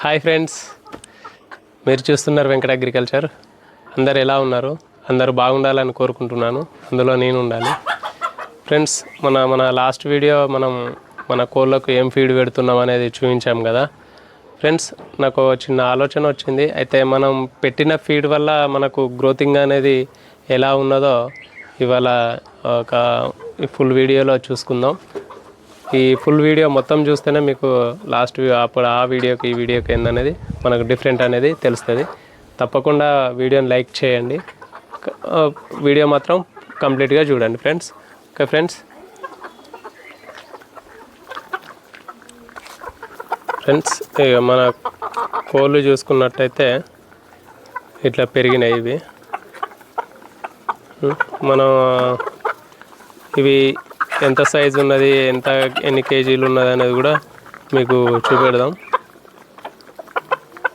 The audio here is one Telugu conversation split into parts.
హాయ్ ఫ్రెండ్స్, మీరు చూస్తున్నారు వెంకట అగ్రికల్చర్. అందరు ఎలా ఉన్నారు? అందరూ బాగుండాలని కోరుకుంటున్నాను. అందులో నేను ఉండాలి. ఫ్రెండ్స్, మన లాస్ట్ వీడియో మన కోళ్ళకు ఏం ఫీడ్ పెడుతున్నాం అనేది చూపించాం కదా. ఫ్రెండ్స్, నాకు చిన్న ఆలోచన వచ్చింది. అయితే మనం పెట్టిన ఫీడ్ వల్ల మనకు గ్రోతింగ్ అనేది ఎలా ఉన్నదో ఇవాళ ఒక ఫుల్ వీడియోలో చూసుకుందాం. ఈ ఫుల్ వీడియో మొత్తం చూస్తేనే మీకు లాస్ట్ అప్పుడు ఆ వీడియోకి ఈ వీడియోకి ఏందనేది మనకు డిఫరెంట్ అనేది తెలుస్తుంది. తప్పకుండా వీడియోని లైక్ చేయండి. వీడియో మాత్రం కంప్లీట్గా చూడండి ఫ్రెండ్స్. ఓకే ఫ్రెండ్స్, ఇక మన కోళ్ళు చూసుకున్నట్టయితే ఇట్లా పెరిగినాయి. ఇవి ఎంత సైజు ఉన్నది, ఎన్ని కేజీలు ఉన్నది అనేది కూడా మీకు చూపెడదాం.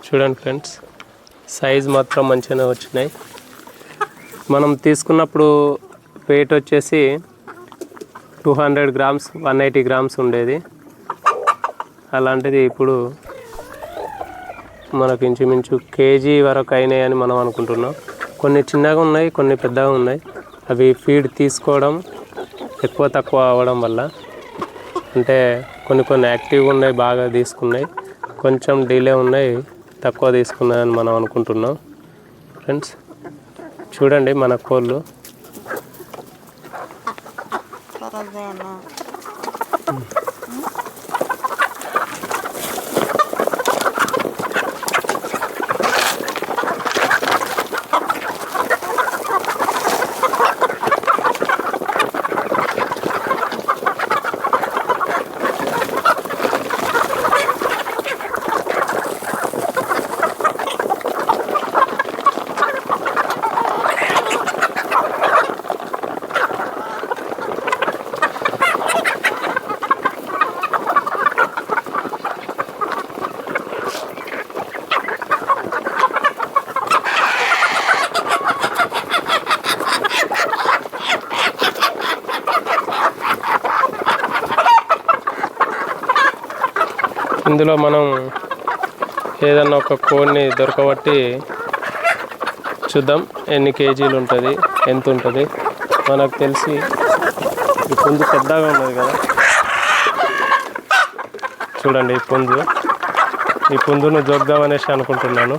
చూడండి ఫ్రెండ్స్, సైజ్ మాత్రం మంచిగానే వచ్చినాయి. మనం తీసుకున్నప్పుడు వెయిట్ వచ్చేసి 200 గ్రామ్స్ 180 గ్రామ్స్ ఉండేది. అలాంటిది ఇప్పుడు మనకు ఇంచుమించు కేజీ వరకు అయినాయని మనం అనుకుంటున్నాం. కొన్ని చిన్నగా ఉన్నాయి, కొన్ని పెద్దగా ఉన్నాయి. అవి ఫీడ్ తీసుకోవడం ఎక్కువ తక్కువ అవ్వడం వల్ల, అంటే కొన్ని యాక్టివ్గా ఉన్నాయి, బాగా తీసుకున్నాయి, కొంచెం డిలే ఉన్నాయి, తక్కువ తీసుకున్నాయని మనం అనుకుంటున్నాం. ఫ్రెండ్స్ చూడండి మన కోళ్ళు. ఇందులో మనం ఏదన్నా ఒక కోడిని దొరకబట్టి చూద్దాం ఎన్ని కేజీలు ఉంటుంది, ఎంత ఉంటుంది. మనకు తెలిసి ఈ పుంజు పెద్దగా ఉన్నది కదా. చూడండి ఈ పుంజును జోగ్దామనేసి అనుకుంటున్నాను.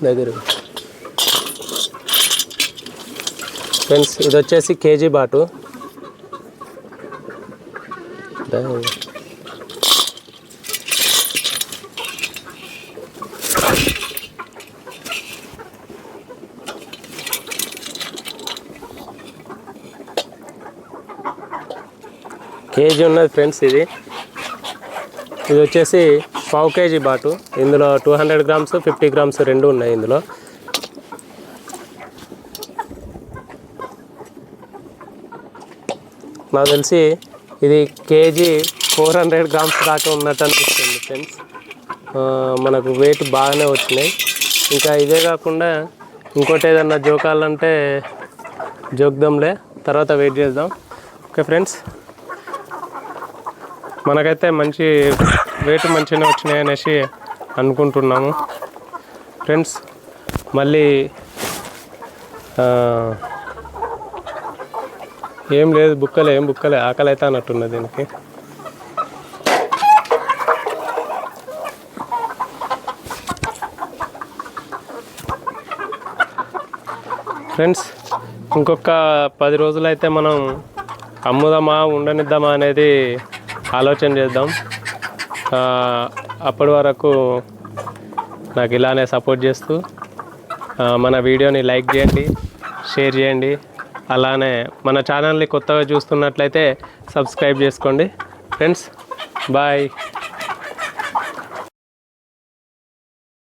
దగ్గర ఫ్రెండ్స్, ఇది వచ్చేసి కేజీ బాటు. కేజీ ఉన్నది ఫ్రెండ్స్. ఇది వచ్చేసి 1/2 కేజీ బాటు. ఇందులో 200 గ్రామ్స్ 50 గ్రామ్స్ రెండు ఉన్నాయి. ఇందులో నాకు తెలిసి ఇది కేజీ 400 గ్రామ్స్ దాకా ఉన్నట్టు అనిపిస్తుంది ఫ్రెండ్స్. మనకు వెయిట్ బాగానే వచ్చినాయి. ఇంకా ఇదే కాకుండా ఇంకోటి ఏదన్నా జోకాలంటే జోక్దాంలే, తర్వాత వెయిట్ చేద్దాం. ఓకే ఫ్రెండ్స్, మనకైతే మంచి వెయిట్ మంచిగానే వచ్చినాయి అనేసి అనుకుంటున్నాము. ఫ్రెండ్స్ మళ్ళీ ఏం లేదు, బుక్కలే ఆకలి అయితే అన్నట్టున్నది దీనికి. ఫ్రెండ్స్ ఇంకొక 10 రోజులైతే మనం అమ్ముదామా ఉండనిద్దామా అనేది ఆలోచన చేద్దాం. అప్పటి వరకు నాకు ఇలానే సపోర్ట్ చేస్తూ మన వీడియోని లైక్ చేయండి, షేర్ చేయండి. అలానే మన ఛానల్ని కొత్తగా చూస్తున్నట్లయితే సబ్స్క్రైబ్ చేసుకోండి ఫ్రెండ్స్. బాయ్.